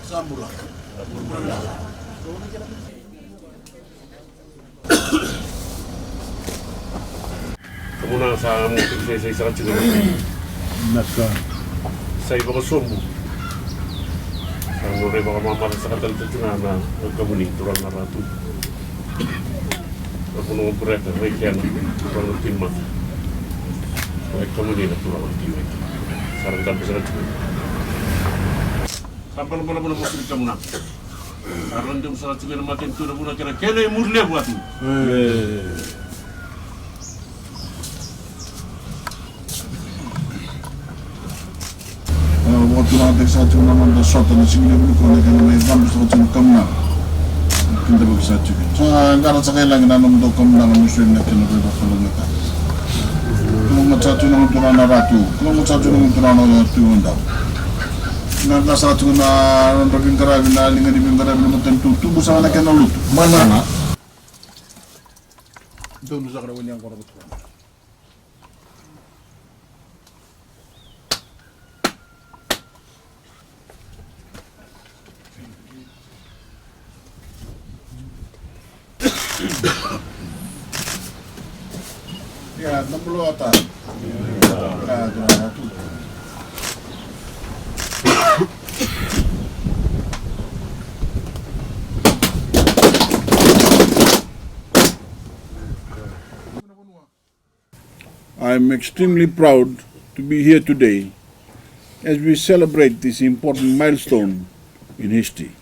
Kamuna sa isa juga Naka. sa iba ko sumbu. Ano rin baka mamara sa katalita na nagkamuni turang na ratu. Ako nung Buireta, may kaya na turang na timma. May kamuni na turang na timma. Sarang tabi sa ratu. Sampal mo na mo muslim ka muna. Sarang jam sa ratu na matin tu na muna kaya kaya yung murle buat mo. Waktu nanti saya cuma nonton shot dan sini pun kalau kita main game so cuma kamna kita bisa juga. So kalau saya lagi nanti untuk kamna muslim nak kena berapa kalau kita. Kalau macam tu nanti turun ratu, kalau macam tu nanti turun ratu undang. Nanti saya cuma nonton bingkara bina linga di bingkara bina tentu tu bukan nak kena lut. Mana? Itu bukan kerana yang korang betul. Ya, Navuloa tak. Ya, tu. I'm extremely proud to be here today as we celebrate this important milestone in history.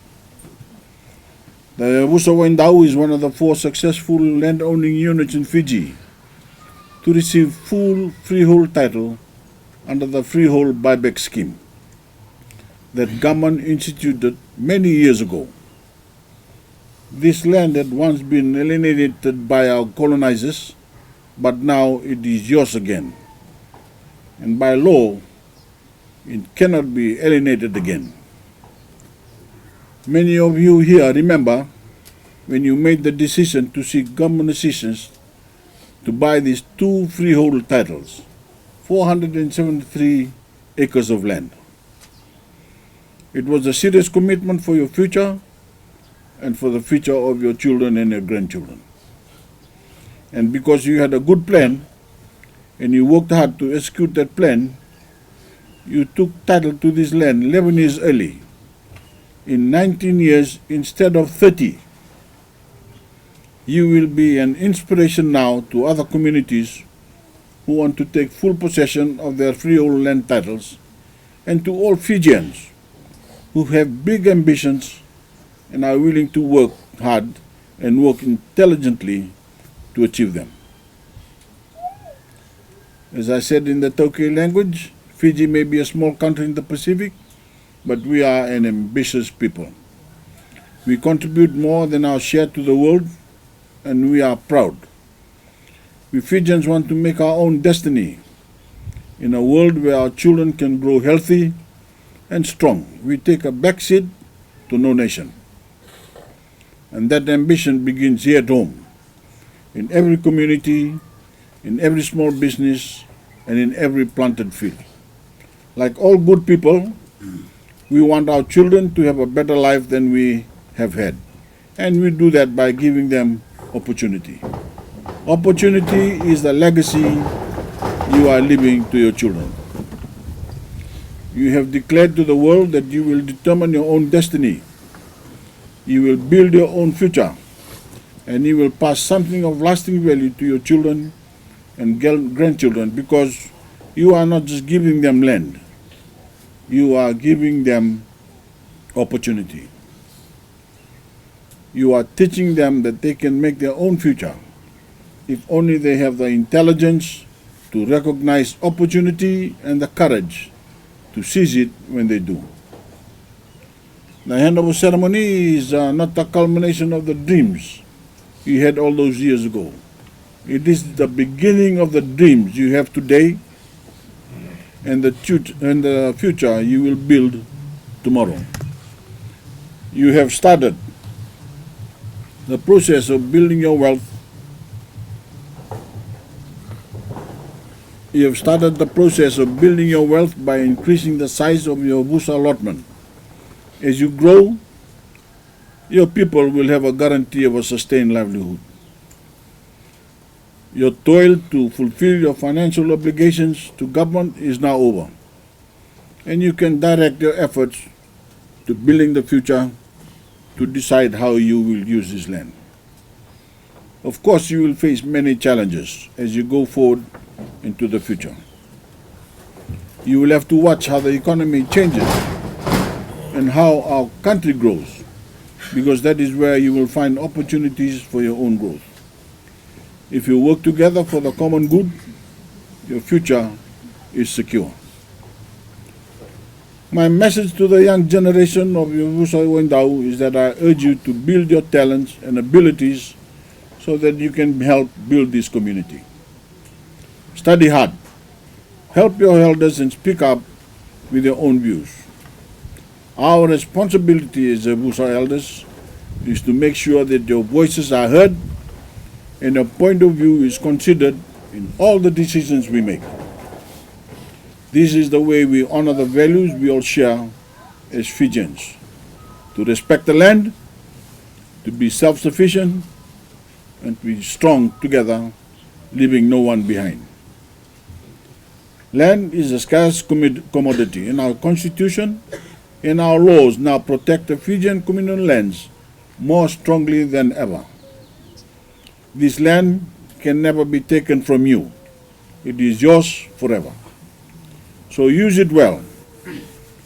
The Yavusa Waidau is one of the 4 successful land-owning units in Fiji to receive full freehold title under the freehold buyback scheme that government instituted many years ago. This land had once been alienated by our colonizers, but now it is yours again. And by law, it cannot be alienated again. Many of you here remember when you made the decision to seek government assistance to buy these 2 freehold titles, 473 acres of land. It was a serious commitment for your future and for the future of your children and your grandchildren. And because you had a good plan and you worked hard to execute that plan, you took title to this land 11 years early, in 19 years instead of 30. You will be an inspiration now to other communities who want to take full possession of their freehold land titles, and to all Fijians who have big ambitions and are willing to work hard and work intelligently to achieve them. As I said in the Voreqe language, Fiji may be a small country in the Pacific, but we are an ambitious people. We contribute more than our share to the world, and we are proud. We Fijians want to make our own destiny in a world where our children can grow healthy and strong. We take a backseat to no nation. And that ambition begins here at home, in every community, in every small business, and in every planted field. Like all good people, we want our children to have a better life than we have had. And we do that by giving them opportunity. Opportunity is the legacy you are leaving to your children. You have declared to the world that you will determine your own destiny. You will build your own future, and you will pass something of lasting value to your children and grandchildren, because you are not just giving them land, you are giving them opportunity. You are teaching them that they can make their own future if only they have the intelligence to recognize opportunity and the courage to seize it when they do. The handover ceremony is not the culmination of the dreams you had all those years ago. It is the beginning of the dreams you have today and the future you will build tomorrow. You have started the process of building your wealth. You have started the process of building your wealth by increasing the size of your Yavusa allotment As you grow, your people will have a guarantee of a sustained livelihood. Your toil to fulfill your financial obligations to government is now over, and you can direct your efforts to building the future, to decide how you will use this land. Of course, you will face many challenges as you go forward into the future. You will have to watch how the economy changes and how our country grows, because that is where you will find opportunities for your own growth. If you work together for the common good, your future is secure. My message to the young generation of Yavusa Waidau is that I urge you to build your talents and abilities so that you can help build this community. Study hard, help your elders, and speak up with your own views. Our responsibility as Yavusa elders is to make sure that your voices are heard and your point of view is considered in all the decisions we make. This is the way we honor the values we all share as Fijians: to respect the land, to be self-sufficient, and to be strong together, leaving no one behind. Land is a scarce commodity, and our Constitution and our laws now protect the Fijian communal lands more strongly than ever. This land can never be taken from you. It is yours forever. So use it well,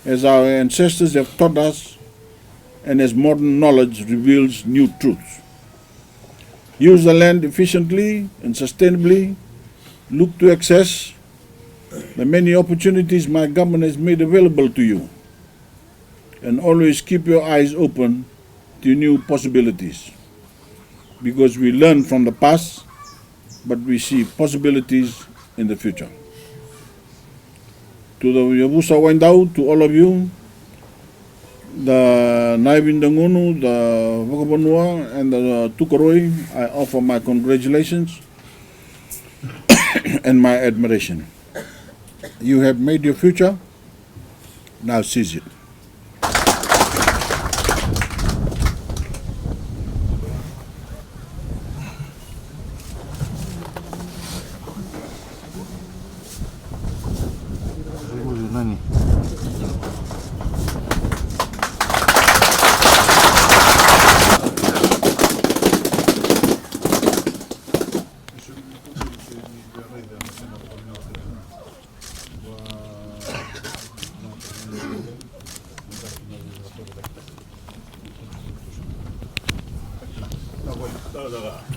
as our ancestors have taught us and as modern knowledge reveals new truths. Use the land efficiently and sustainably. Look to access the many opportunities my government has made available to you. And always keep your eyes open to new possibilities, because we learn from the past, but we see possibilities in the future. To the Yavusa Waidau, to all of you, the Naivindangunu, the Voreqe and the Tukaroi, I offer my congratulations and my admiration. You have made your future, now seize it. Nani? Da, da, da.